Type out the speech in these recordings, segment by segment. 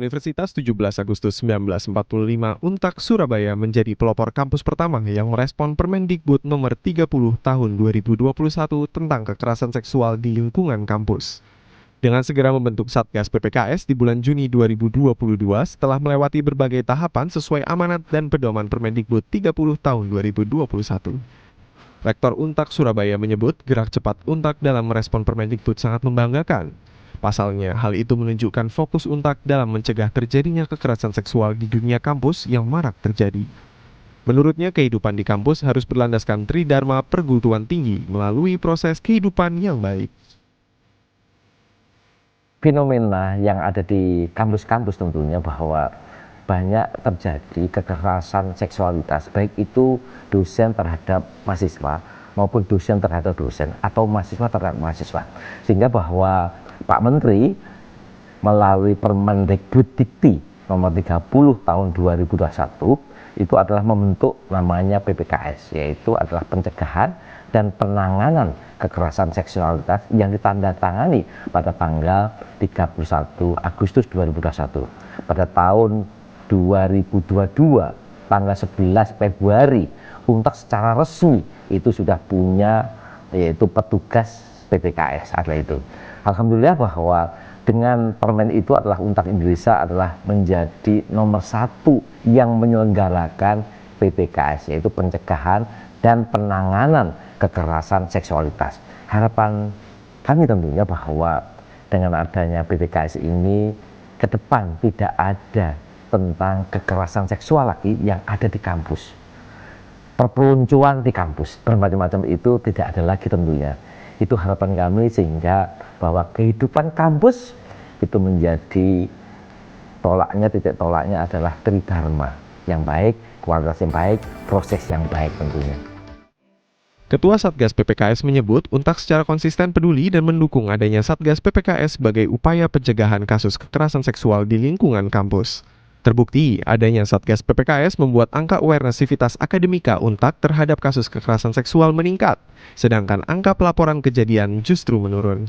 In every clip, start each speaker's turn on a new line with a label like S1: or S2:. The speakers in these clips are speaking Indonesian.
S1: Universitas 17 Agustus 1945 Untak Surabaya menjadi pelopor kampus pertama yang merespon Permendikbud nomor 30 tahun 2021 tentang kekerasan seksual di lingkungan kampus. Dengan segera membentuk Satgas PPKS di bulan Juni 2022 setelah melewati berbagai tahapan sesuai amanat dan pedoman Permendikbud 30 tahun 2021. Rektor Untak Surabaya menyebut gerak cepat Untak dalam merespon Permendikbud sangat membanggakan. Pasalnya, hal itu menunjukkan fokus Untak dalam mencegah terjadinya kekerasan seksual di dunia kampus yang marak terjadi. Menurutnya, kehidupan di kampus harus berlandaskan tridharma perguruan tinggi melalui proses kehidupan yang baik.
S2: Fenomena yang ada di kampus-kampus tentunya bahwa banyak terjadi kekerasan seksualitas, baik itu dosen terhadap mahasiswa maupun dosen terhadap dosen atau mahasiswa terhadap mahasiswa. Sehingga bahwa Pak Menteri melalui Permendikbud nomor 30 tahun 2021 itu adalah membentuk namanya PPKS, yaitu adalah pencegahan dan penanganan kekerasan seksualitas yang ditandatangani pada tanggal 31 Agustus 2021. Pada tahun 2022 tanggal 11 Februari Untak secara resmi itu sudah punya yaitu petugas PPKS ada itu. Alhamdulillah bahwa dengan permen itu adalah Untak Indonesia adalah menjadi nomor 1 yang menyelenggarakan PPKS, yaitu pencegahan dan penanganan kekerasan seksualitas. Harapan kami tentunya bahwa dengan adanya PPKS ini ke depan tidak ada tentang kekerasan seksual lagi yang ada di kampus. Perpeloncoan di kampus bermacam-macam itu tidak ada lagi tentunya. Itu harapan kami sehingga bahwa kehidupan kampus itu menjadi titik tolaknya adalah tridharma yang baik, kualitas yang baik, proses yang baik tentunya.
S1: Ketua Satgas PPKS menyebut Untak secara konsisten peduli dan mendukung adanya Satgas PPKS sebagai upaya pencegahan kasus kekerasan seksual di lingkungan kampus. Terbukti, adanya Satgas PPKS membuat angka awareness sivitas akademika Untak terhadap kasus kekerasan seksual meningkat, sedangkan angka pelaporan kejadian justru menurun.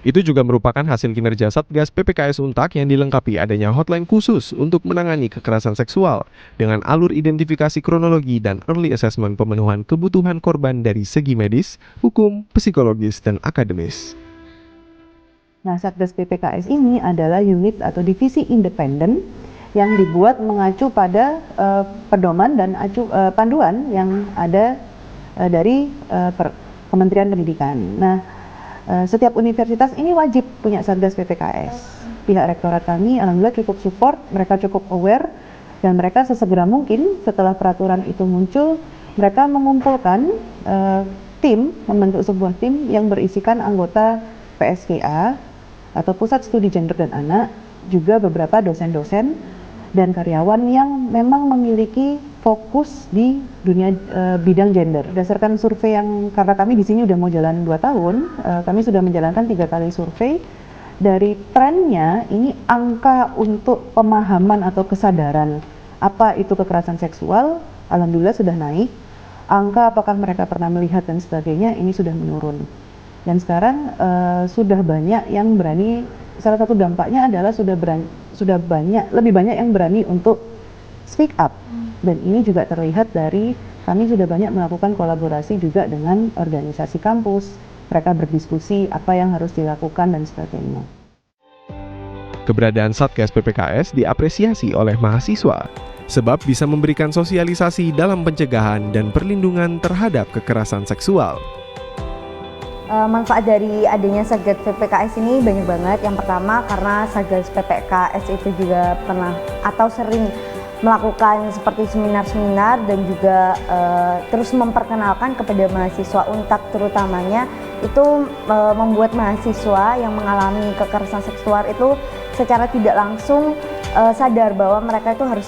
S1: Itu juga merupakan hasil kinerja Satgas PPKS Untak yang dilengkapi adanya hotline khusus untuk menangani kekerasan seksual dengan alur identifikasi kronologi dan early assessment pemenuhan kebutuhan korban dari segi medis, hukum, psikologis, dan akademis.
S3: Nah, Satgas PPKS ini adalah unit atau divisi independen yang dibuat mengacu pada pedoman dan panduan yang ada dari Kementerian Pendidikan. Nah, setiap universitas ini wajib punya Satgas PPKS. Pihak rektorat kami alhamdulillah cukup support, mereka cukup aware, dan mereka sesegera mungkin setelah peraturan itu muncul, mereka mengumpulkan membentuk sebuah tim yang berisikan anggota PSKA atau Pusat Studi Gender dan Anak, juga beberapa dosen-dosen dan karyawan yang memang memiliki fokus di dunia bidang gender. Berdasarkan survei yang karena kami di sini udah mau jalan 2 tahun, kami sudah menjalankan 3 kali survei. Dari trennya ini angka untuk pemahaman atau kesadaran apa itu kekerasan seksual, alhamdulillah sudah naik. Angka apakah mereka pernah melihat dan sebagainya ini sudah menurun. Dan sekarang sudah banyak yang berani. Salah satu dampaknya adalah lebih banyak yang berani untuk speak up, dan ini juga terlihat dari kami sudah banyak melakukan kolaborasi juga dengan organisasi kampus, mereka berdiskusi apa yang harus dilakukan dan sebagainya.
S1: Keberadaan Satgas PPKS diapresiasi oleh mahasiswa, sebab bisa memberikan sosialisasi dalam pencegahan dan perlindungan terhadap kekerasan seksual.
S4: Manfaat dari adanya Satgas PPKS ini banyak banget. Yang pertama karena Satgas PPKS itu juga pernah atau sering melakukan seperti seminar-seminar dan juga terus memperkenalkan kepada mahasiswa Untak terutamanya itu membuat mahasiswa yang mengalami kekerasan seksual itu secara tidak langsung sadar bahwa mereka itu harus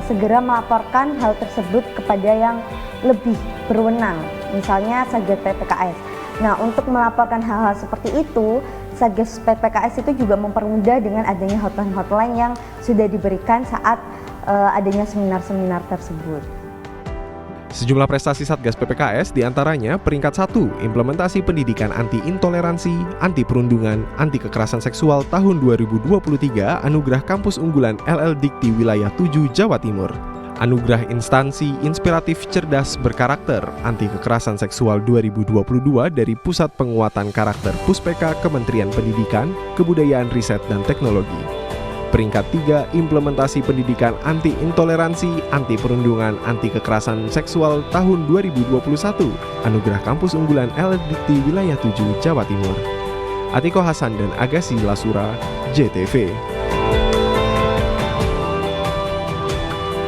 S4: segera melaporkan hal tersebut kepada yang lebih berwenang, misalnya Satgas PPKS. Nah, untuk melaporkan hal-hal seperti itu, Satgas PPKS itu juga mempermudah dengan adanya hotline-hotline yang sudah diberikan saat adanya seminar-seminar tersebut.
S1: Sejumlah prestasi Satgas PPKS diantaranya peringkat 1, implementasi pendidikan anti-intoleransi, anti-perundungan, anti-kekerasan seksual tahun 2023, Anugerah Kampus Unggulan LL Dikti Wilayah 7 Jawa Timur. Anugerah Instansi Inspiratif Cerdas Berkarakter Anti-Kekerasan Seksual 2022 dari Pusat Penguatan Karakter Puspeka Kementerian Pendidikan, Kebudayaan Riset dan Teknologi. Peringkat 3, implementasi pendidikan anti-intoleransi, anti-perundungan, anti-kekerasan seksual tahun 2021, Anugerah Kampus Unggulan LL Dikti Wilayah 7 Jawa Timur. Atiko Hasan dan Agassi Lasura, JTV.